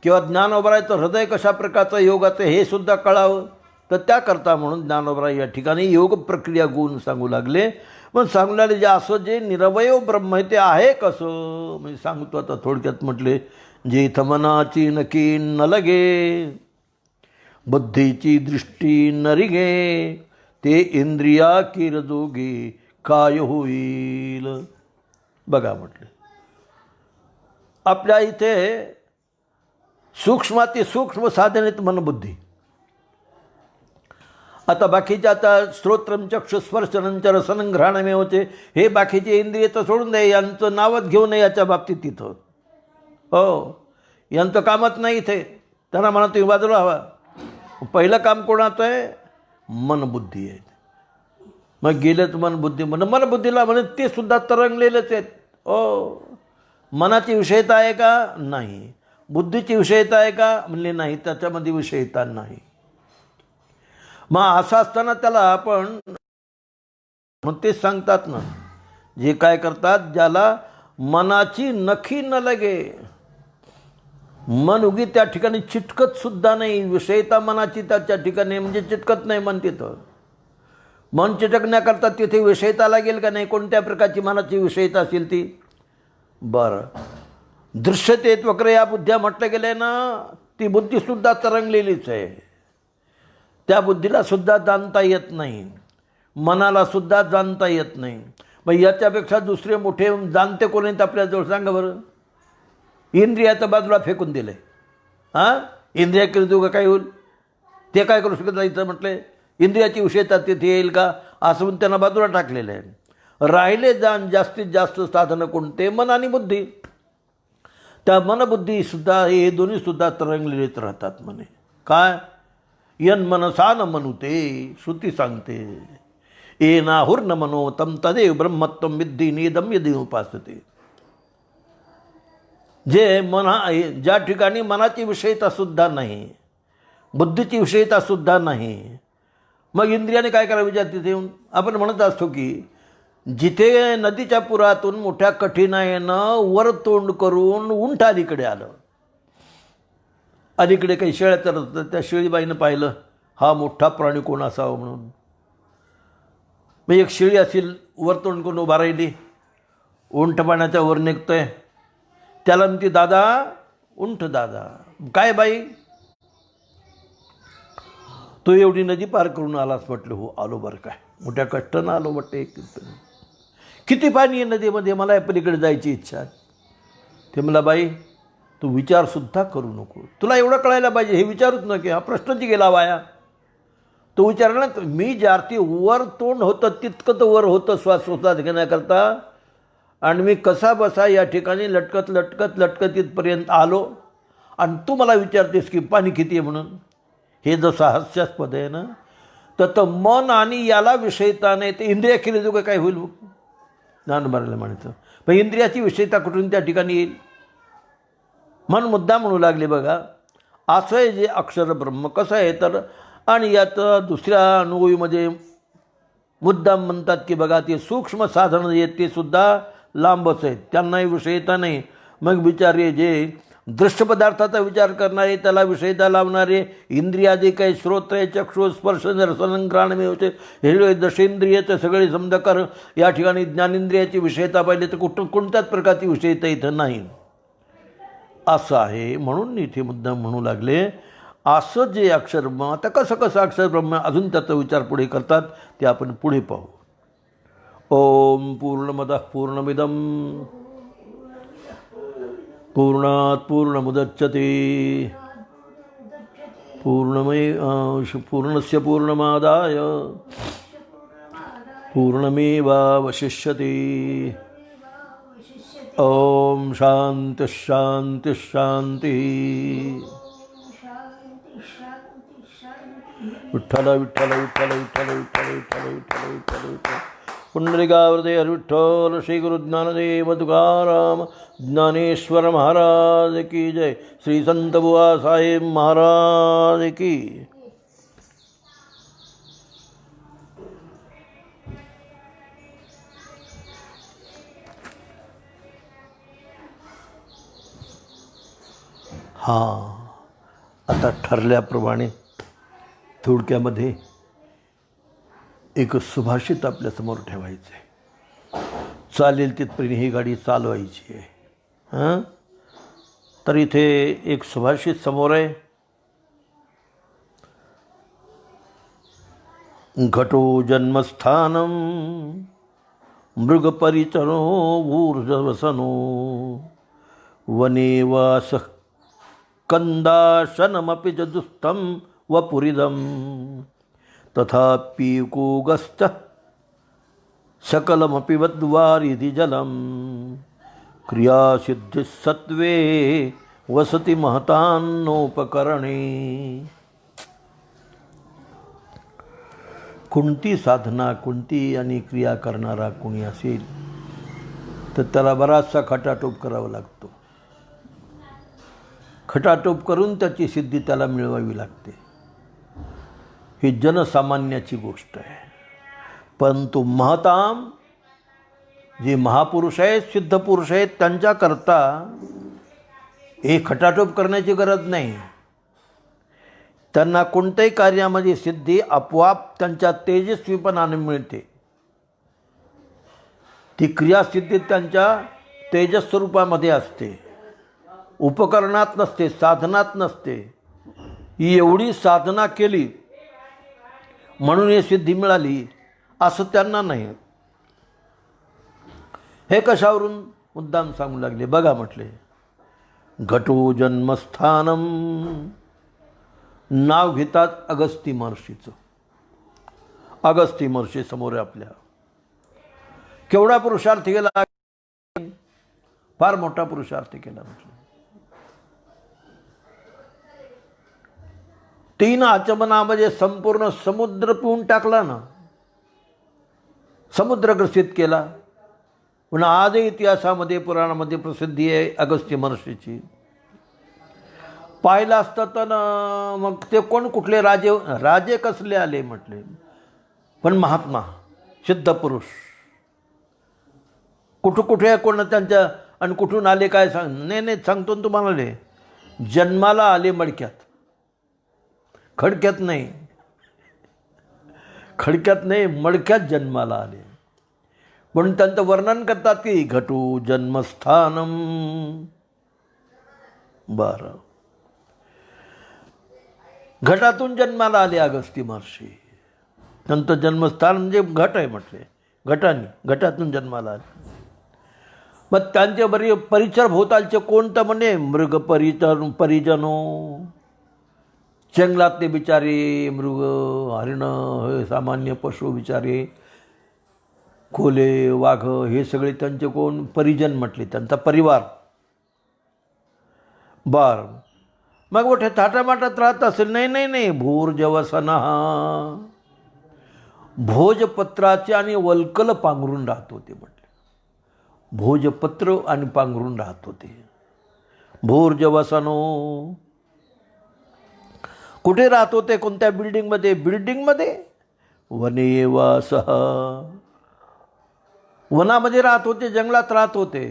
किंवा ज्ञानोबरायचं हृदय कशा प्रकारचं योगाचं हे सुद्धा कळावं. तर त्याकरता म्हणून ज्ञानोबराय या ठिकाणी योग प्रक्रिया गुण सांगू लागले. पण सांगू लागले जे असं जे निरवय ब्रह्म आहे ते आहे कसं म्हणजे सांगतो आता थोडक्यात म्हटले जे इथं मनाची नकी न लगे बुद्धीची दृष्टी नरिगे ते इंद्रिया किरजोगी काय होईल. बघा म्हटले आपल्या इथे सूक्ष्माती सूक्ष्म साधनेत मनबुद्धी. आता बाकीचे आता श्रोत्रम चक्षुस्पर्शनंच रसनं घ्राणमे होते हे बाकीचे इंद्रिय तर सोडून द्या यांचं नावच घेऊ नये याच्या बाबतीत तिथं. हो यांचं कामच नाही इथे त्यांना म्हणा तुम्ही बाजूला हवा. पहिलं काम कोणाचं आहे मनबुद्धी आहे. मग गेलेच मनबुद्धी मनबुद्धीला म्हणे ते सुद्धा तरंगलेलेच आहेत. मनाची विषयता आहे का नाही, बुद्धीची विषयता आहे का म्हणले नाही त्याच्यामध्ये विषयता नाही. मग असं असताना त्याला आपण मग तेच सांगतात ना जे काय करतात ज्याला मनाची नखी न लगे मन उगी त्या ठिकाणी चिटकत सुद्धा नाही. विषयता मनाची त्याच्या ठिकाणी म्हणजे चिटकत नाही मन. तिथं मन चिटकण्याकरता तिथे विषयता लागेल का नाही, कोणत्या प्रकारची मनाची विषयता असेल ती. बरं दृश्यतेत वक्र या बुद्ध्या म्हटलं गेलं ना ती बुद्धीसुद्धा तरंगलेलीच आहे. त्या बुद्धीला सुद्धा जाणता येत नाही, मनाला सुद्धा जाणता येत नाही. मग याच्यापेक्षा दुसरे मोठे जाणते कोण आहेत आपल्याजवळ सांगा बरं. इंद्रियाचं बाजूला फेकून दिलं आहे. इंद्रिया किरजोग काय होईल ते काय करू शकत जायचं म्हटलं. इंद्रियाची विषयता तिथे येईल का असं म्हणून त्यांना बाजूला टाकलेलं आहे. राहिले जास्तीत जास्त साधनं कोणते मन आणि बुद्धी. त्या मनबुद्धीसुद्धा हे दोन्हीसुद्धा तरंगलेलेच राहतात म्हणे. काय यन मनसा न मनुते श्रुती सांगते ए नाहुर न मनो तम तदेव ब्रह्मत्वम विद्धी निदम यदि उपासते. जे मना ज्या ठिकाणी मनाची विषयतासुद्धा नाही, बुद्धीची विषयतासुद्धा नाही, मग इंद्रियाने काय करावं विचार तिथे येऊन आपण म्हणत असतो की जिथे नदीच्या पुरातून मोठ्या कठीणाईनं वर तोंड करून उंट अलीकडे आलं. अलीकडे काही शेळ्या चरत त्या शेळीबाईनं पाहिलं हा मोठा प्राणी कोण असावा म्हणून. मग एक शेळी असेल वर तोंड करून उभा राहिली, उंट पाण्याच्या वर निघतोय. त्याला म्हणते दादा उंट दादा. काय बाई तू एवढी नदी पार करून आलास म्हटलं. हो आलो बरं काय मोठ्या कष्टानं आलो म्हटलं. किती पाणी आहे नदीमध्ये मला या पलीकडे जायची इच्छा आहे. ते मला बाई तू विचारसुद्धा करू नको, तुला एवढं कळायला पाहिजे हे विचारूच नको. हा प्रश्नच गेला वाया. तो विचारला ना, मी ज्यार्थी वर तोंड होतं तितकं तर वर होतं श्वासोच्छ्वास घेण्याकरता, आणि मी कसा बसा या ठिकाणी लटकत लटकत लटकत इथपर्यंत आलो, आणि तू मला विचारतेस की पाणी किती आहे म्हणून. हे जसं हास्यास्पद आहे ना, तर मन आणि याला विषयता नाही, ते इंद्रिया केली जो काय होईल. ज्ञानोबाला म्हणायचं पण इंद्रियाची विषयता कुठून त्या ठिकाणी येईल. मन मुद्दा म्हणू लागले बघा, असं आहे जे अक्षर ब्रह्म. कसं आहे तर, आणि यात दुसऱ्या अनुभवीमध्ये मुद्दाम म्हणतात की बघा ते सूक्ष्म साधनं आहेत ते सुद्धा लांबच आहेत, त्यांनाही विषयता नाही. मग विचारे जे दृश्य पदार्थाचा विचार करणारे, त्याला विषयता लावणारे इंद्रियादी काही श्रोत्र चक्षु स्पर्श रसन घ्राण मिळवते, हे दशेंद्रियाचं सगळे समजा कर. या ठिकाणी ज्ञानेंद्रियाची विषयता पाहिली तर कोणत्याच प्रकारची विषयता इथं नाही, असं आहे. म्हणून इथे मुद्दा म्हणू लागले, असं जे अक्षरब्रह्म. आता कसं कसं अक्षरब्रह्म अजून त्याचा विचार पुढे करतात ते आपण पुढे पाहू. ओम पूर्णमदः पूर्णमिदं पूर्णात् पूर्णमुदच्यते पूर्णस्य पूर्णमादाय पूर्णमेवावशिष्यते. ओम शांति शांति शांति. विठ्ठल विठ्ठल विठ्ठल विठ्ठल विठ्ठल विठ्ठल विठ्ठल विठ्ठल विठ्ठल. पुंडलिकावरदे हर विठ्ठल. श्री गुरु ज्ञानदेव तुकाराम ज्ञानेश्वर महाराज की जय. श्री संत बुवा साहेब महाराज की. हां, आता ठरल्याप्रमाणे थोडक्यामध्ये एक सुभाषित आपल्यासमोर ठेवायचं आहे. चालेल तिथपर्यंत ही गाडी चालवायची आहे. हां, तर इथे एक सुभाषित समोर आहे. घटो जन्मस्थानम मृगपरिचनो ऊर्जवसनो वनेवास कंदाशनमपि च दुस्थं वपुरिदं तथाप्येकोगश्च सकलमपि वद्वारिधि जलं क्रियासिद्धिस्सत्त्वे वसति महतान्नोपकरणे. कोणती साधना कोणती आणि क्रिया करणारा कोणी असेल तर त्याला बराचसा खटाटोप करावा लागतो. खटाटोप करून त्याची सिद्धी त्याला मिळवावी लागते. ही जनसामान्याची गोष्ट आहे. परंतु महताम जे महापुरुष आहेत, सिद्ध पुरुष आहेत, त्यांच्याकरता हे खटाटोप करण्याची गरज नाही. त्यांना कोणत्याही कार्यामध्ये सिद्धी आपोआप त्यांच्या तेजस्वीपणाने मिळते. ती क्रियासिद्धी त्यांच्या तेजस स्वरूपामध्ये असते, उपकरणात नसते, साधनात नसते. ही एवढी साधना केली म्हणून ही सिद्धी मिळाली असं त्यांना नाही. हे कशावरून मुद्दाम सांगू लागले बघा. म्हटले घटो जन्मस्थानम, नाव घेतात अगस्ती महर्षीचं. अगस्ती महर्षी समोर आहे आपल्या. केवढा पुरुषार्थ केला, फार मोठा पुरुषार्थ केला. म्हटलं 3 आचमनामध्ये संपूर्ण समुद्र पिऊन टाकला ना, समुद्र ग्रसित केला. पुन्हा आजही इतिहासामध्ये पुराणामध्ये प्रसिद्धी आहे अगस्त्य महर्षीची. पाहिलं असतं तर मग ते कुठले राजे कसले आले म्हटले, पण महात्मा सिद्ध पुरुष कुठे कोण त्यांच्या आणि कुठून आले काय सांग. नाही सांगतो ना तुम्हाला. जन्माला आले मडक्यात, खडक्यात नाही मडक्यात जन्माला आले. म्हणून त्यांचं वर्णन करतात की घटो जन्मस्थानम. बरं, घटातून जन्माला आले अगस्ती महर्षी. त्यांचं जन्मस्थान म्हणजे घट आहे म्हटले. घटातून जन्माला आले. मग त्यांचे बरे परिचर भोवतालचे कोणतं म्हणे मृग परिजनो. जंगलातले बिचारे मृग हरिणं हे सामान्य पशु बिचारे कोले वाघ हे सगळे त्यांचे कोण परिजन म्हटले, त्यांचा परिवार. बर मग मोठे थाटामाटात राहत असेल. नाही नाही नाही, भोरजवसना भोजपत्राचे आणि वल्कल पांघरून राहत होते म्हटले. भोजपत्र आणि पांघरून राहत होते. भोरजवसनो कुठे राहत होते? कोणत्या बिल्डिंगमध्ये? बिल्डिंगमध्ये. वने वासः वनामध्ये राहत होते, जंगलात राहत होते.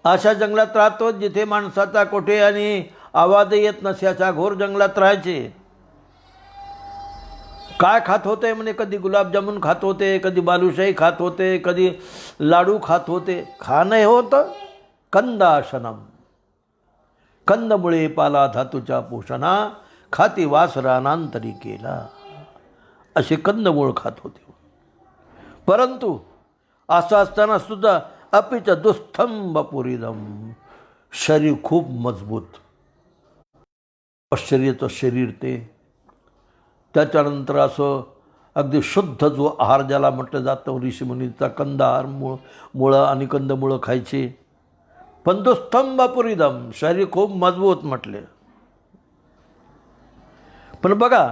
अशा जंगलात राहतो जिथे माणसाचा कोठे आणि आवाज येत नसल्याच्या घोर जंगलात राहायचे. काय खात होते म्हणे? कधी गुलाबजामुन खात होते, कधी बालुशाही खात होते, कधी लाडू खात होते. खाणं हे होतं कंदाशनम. कंदमुळे पाला धातूच्या पोषणा खाती वास रानांतरी केला. असे कंदमूळ खात होते. परंतु असं असताना सुद्धा अपिच दुस्तंभ पुरीदम, शरीर खूप मजबूत. आश्चर्याचं शरीर ते. त्याच्यानंतर असं अगदी शुद्ध जो आहार ज्याला म्हटलं जातं ऋषीमुनीचा, कंदाहार मुळं आणि कंदमुळं खायचे. पण दुस्तंभ पुरीदम, शरीर खूप मजबूत म्हटले. पण बघा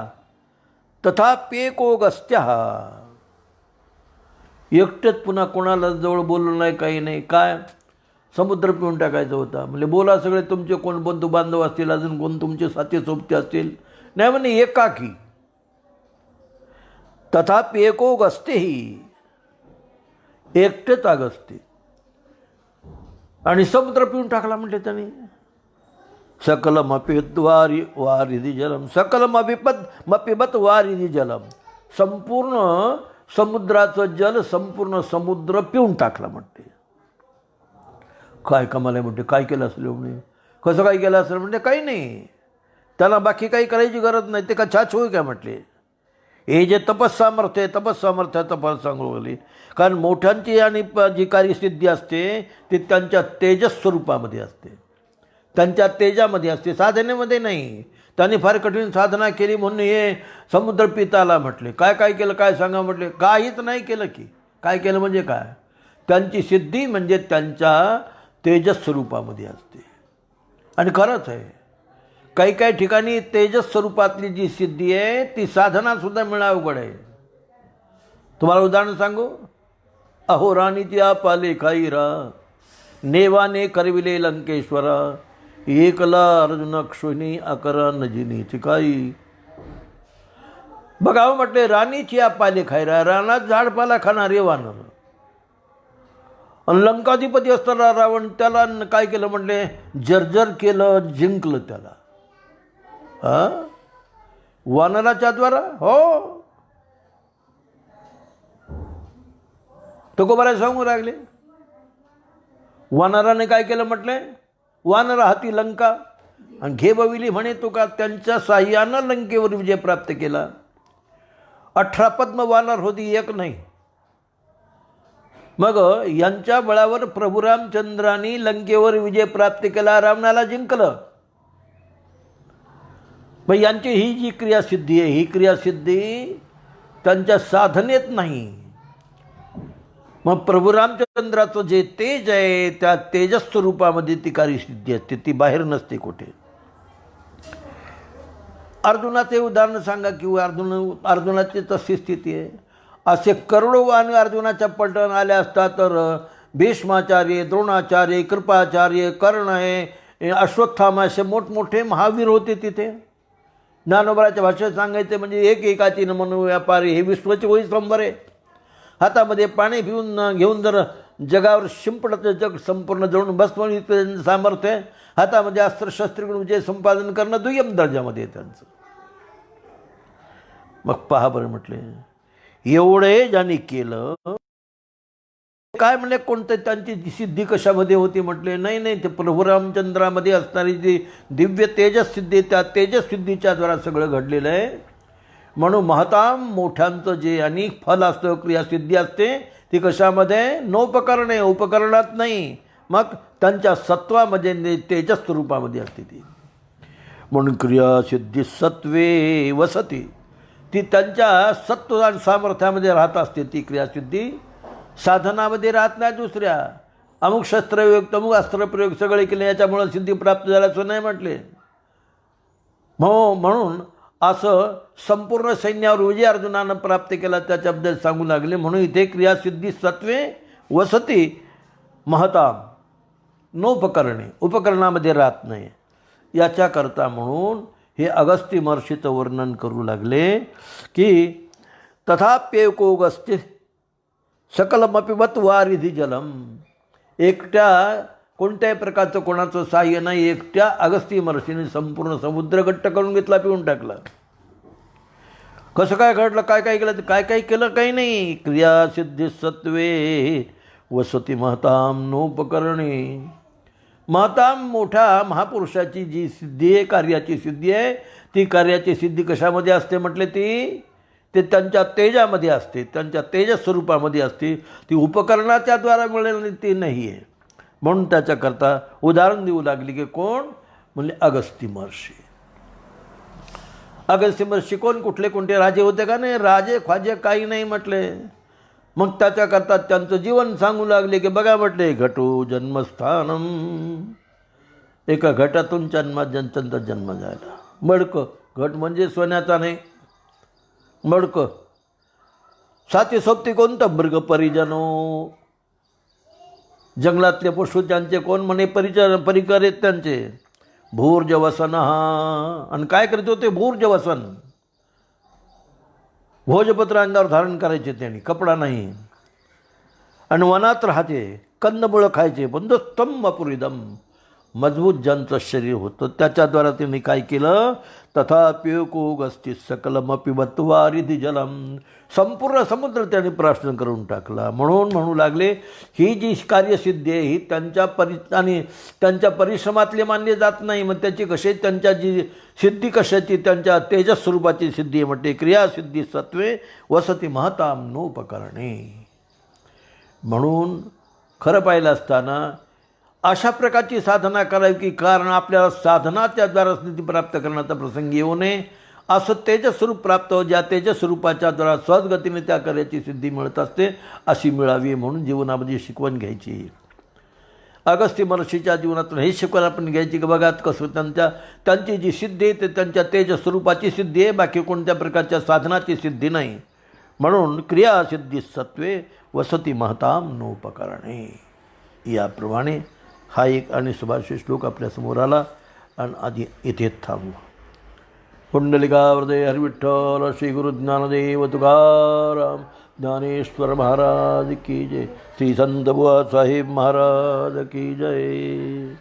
तथाप्येकोगस्त्य, एकटेच पुन्हा कोणाला जवळ बोललं नाही, काही नाही. काय समुद्र पिऊन टाकायचा होता. म्हणजे बोला सगळे तुमचे कोण बंधू बांधव असतील, अजून कोण तुमचे साथी सोबती असतील. नाही म्हणे एकाकी. तथाप्येकोगस्तेही, एकटेच अगस्ते. आणि समुद्र पिऊन टाकला म्हटले त्याने. सकलमपिबत वारिधी जलम, सकलमपिबत वारिधी जलम, संपूर्ण समुद्राचं जल संपूर्ण समुद्र पिऊन टाकला म्हणते. काय कमाल आहे म्हणते. काय केलं असेल म्हणे? कसं काय केलं असेल म्हणजे? काही नाही, त्याला बाकी काही करायची गरज नाही. ते का छाछ होय काय म्हटले. हे जे तपस्सामर्थ्य आहे, तपस्सामर्थ्याचं फळ सांगू लागले. कारण मोठ्यांची आणि जी कार्यसिद्धी असते ती त्यांच्या तेजस स्वरूपामध्ये असते, त्यांच्या तेजामध्ये असते, साधनेमध्ये नाही. त्यांनी फार कठीण साधना केली म्हणून हे समुद्र पिताला म्हटले. काय काय केलं काय सांगा म्हटले. काहीच नाही केलं. की काय केलं म्हणजे काय? त्यांची सिद्धी म्हणजे त्यांच्या तेजस स्वरूपामध्ये असते. आणि खरंच आहे, काही काही ठिकाणी तेजस स्वरूपातली जी सिद्धी आहे ती साधनासुद्धा मिळणं अवघड आहे. तुम्हाला उदाहरण सांगू. अहोराणीची पाले खाईरा, नेवाने करविले लंकेश्वरा, एकला अर्जुन क्षुनी अकरा नजिनी चिकाई. बघावं म्हटले राणीची पाले खायरा, रानात झाडपाला खाणारे वानर. आणि लंकाधिपती असताना रावण त्याला काय केलं म्हटले? जर्जर केलं, जिंकलं त्याला. वानराच्या द्वारा. हो, तुकोबारा सांगू लागले. वानराने काय केलं म्हटले? वानर हाती लंका आणि घे बविली म्हणे तुका, त्यांच्या साह्यानं लंकेवर विजय प्राप्त केला. 18 पद्म वानर होती, एक नाही. मग यांच्या बळावर प्रभू रामचंद्रांनी लंकेवर विजय प्राप्त केला, रावणाला जिंकलं. मग यांची ही जी क्रियासिद्धी आहे, ही क्रियासिद्धी त्यांच्या साधनेत नाही. मग प्रभू रामचंद्राचं जे तेज आहे त्या तेजस स्वरूपामध्ये ती कार्यसिद्धी असते, ती बाहेर नसते कुठे. अर्जुनाचे उदाहरण सांगा किंवा अर्जुनाची तशी स्थिती आहे. असे करोडो वाण अर्जुनाच्या पलटण आले असतात तर भीष्माचार्य, द्रोणाचार्य, कृपाचार्य, कर्ण आहे, अश्वत्थामा असे मोठमोठे महावीर होते तिथे. ज्ञानोबराच्या भाषेत सांगायचे म्हणजे एक एकाची नमन व्यापारी, हे विश्वाचे होई संबर आहे. हातामध्ये पाणी घेऊन जर जगावर शिंपडाचं जग संपूर्ण जळून भस्म सामर्थ्य आहे. हातामध्ये अस्त्रशस्त्र घेऊन विजय संपादन करणं दुय्यम दर्जामध्ये आहे त्यांचं. मग पहा बरं म्हटले, एवढे ज्यांनी केलं काय म्हणले, कोणतं त्यांची सिद्धी कशामध्ये होती म्हटले? नाही नाही, ते प्रभू रामचंद्रामध्ये असणारी जी दिव्य तेजस सिद्धी, त्या तेजस सिद्धीच्या द्वारा सगळं घडलेलं आहे. म्हणून महताम मोठ्यांचं जे अनेक फल असतं, क्रियासिद्धी असते, ती कशामध्ये? नोपकरणे, उपकरणात नाही. मग त्यांच्या सत्वामध्ये तेजस स्वरूपामध्ये असते ती. म्हणून क्रियासिद्धी सत्वे वसती, ती त्यांच्या सत्व आणि सामर्थ्यामध्ये राहत असते. ती क्रियासिद्धी साधनामध्ये राहत नाही. दुसऱ्या अमुक शस्त्रप्रयोग तमुक अस्त्रप्रयोग सगळे केले याच्यामुळं सिद्धी प्राप्त झाल्याचं नाही म्हटले. म्हणून असं संपूर्ण सैन्यावर विजय अर्जुनानं प्राप्त केला त्याच्याबद्दल सांगू लागले. म्हणून इथे क्रियासिद्धी सत्वे वसती महताम, नोपकरणे, उपकरणामध्ये राहत नाही. याच्याकरता म्हणून हे अगस्त्य महर्षीचं वर्णन करू लागले की तथाप्येकोगस्त्य सकलमपिबत वारिधी जलम. एकट्या कोणत्याही प्रकारचं कोणाचं सहाय्य नाही, एकट्या अगस्त्य महर्षीने संपूर्ण समुद्र घट्ट करून घेतला, पिऊन टाकला. कसं काय घडलं, काय काय केलं, काय केलं, काही नाही. क्रियासिद्धी सत्वे वसती महताम नोपकरणे. महताम मोठ्या महापुरुषाची जी सिद्धी आहे, कार्याची सिद्धी आहे, ती कार्याची सिद्धी कशामध्ये असते म्हटले, ते त्यांच्या तेजामध्ये असते, त्यांच्या तेजस स्वरूपामध्ये असते. ती उपकरणाच्या द्वारा मिळेल ती नाही आहे. म्हणून त्याच्याकरता उदाहरण देऊ लागली की कोण म्हणले अगस्त्य महर्षी. अगस्त्य महर्षी कोण, कुठले कोणते राजे होते का नाही, राजे ख्वाजे काही नाही म्हटले. मग त्याच्याकरता त्यांचं जीवन सांगू लागले की बघा म्हटले घटो जन्मस्थानम, एका घटातून ज्यांचा जन्म झाला. मडकं, घट म्हणजे सोन्याचा नाही, मडकं. साती सोबती कोणतं, मृग परिजनो, जंगलातले पशु त्यांचे कोण म्हणे परिकर आहेत त्यांचे. भूर्जवसन, आणि काय करीत होते, भूर्जवसन, भोजपत्र अंगावर धारण करायचे त्यांनी, कपडा नाही. आणि वनात राहायचे, कंदमुळं खायचे, बंधस्तंभ पुरीदम, मजबूत ज्यांचं शरीर होतं. त्याच्याद्वारा त्यांनी काय केलं, तथाप्योकोगस्ति सकलमपिबत वारिधी जलम, संपूर्ण समुद्र त्यांनी प्राशन करून टाकला. म्हणून म्हणू लागले ही जी कार्यसिद्धी आहे ही त्यांच्या परिश्रमातली मानली जात नाही. मग त्याची कशी, त्यांच्या जी सिद्धी कशाची, त्यांच्या तेजस स्वरूपाची सिद्धी म्हणते. क्रियासिद्धी सत्वे वसती महताम नोपकरणे. म्हणून खरं पाहिलं असताना अशा प्रकारची साधना करावी की कारण आपल्याला साधनाच्या द्वारा सिद्धी प्राप्त करण्याचा प्रसंग येऊ नये. असं तेजस्वरूप प्राप्त हो, ज्या तेजस्वरूपाच्या द्वारा सहजगतीने त्या कार्याची सिद्धी मिळत असते अशी मिळावी म्हणून जीवनामध्ये शिकवण घ्यायची. अगस्त्य महर्षीच्या जीवनातून हे शिकवण आपण घ्यायची की बघा कसं त्यांची जी सिद्धी आहे ते त्यांच्या तेजस्वरूपाची सिद्धी आहे, बाकी कोणत्या प्रकारच्या साधनाची सिद्धी नाही. म्हणून क्रियासिद्धी सत्वे वसती महताम नोपकरणे. याप्रमाणे हा एक आणि सुभाषित श्लोक आपल्यासमोर आला आणि आधी इथे थांबू. पुंडलिका हृदय हरिविठ्ठल श्री गुरु ज्ञानदेव तुकाराम ज्ञानेश्वर महाराज की जय. श्री संत बुवा साहेब महाराज की जय.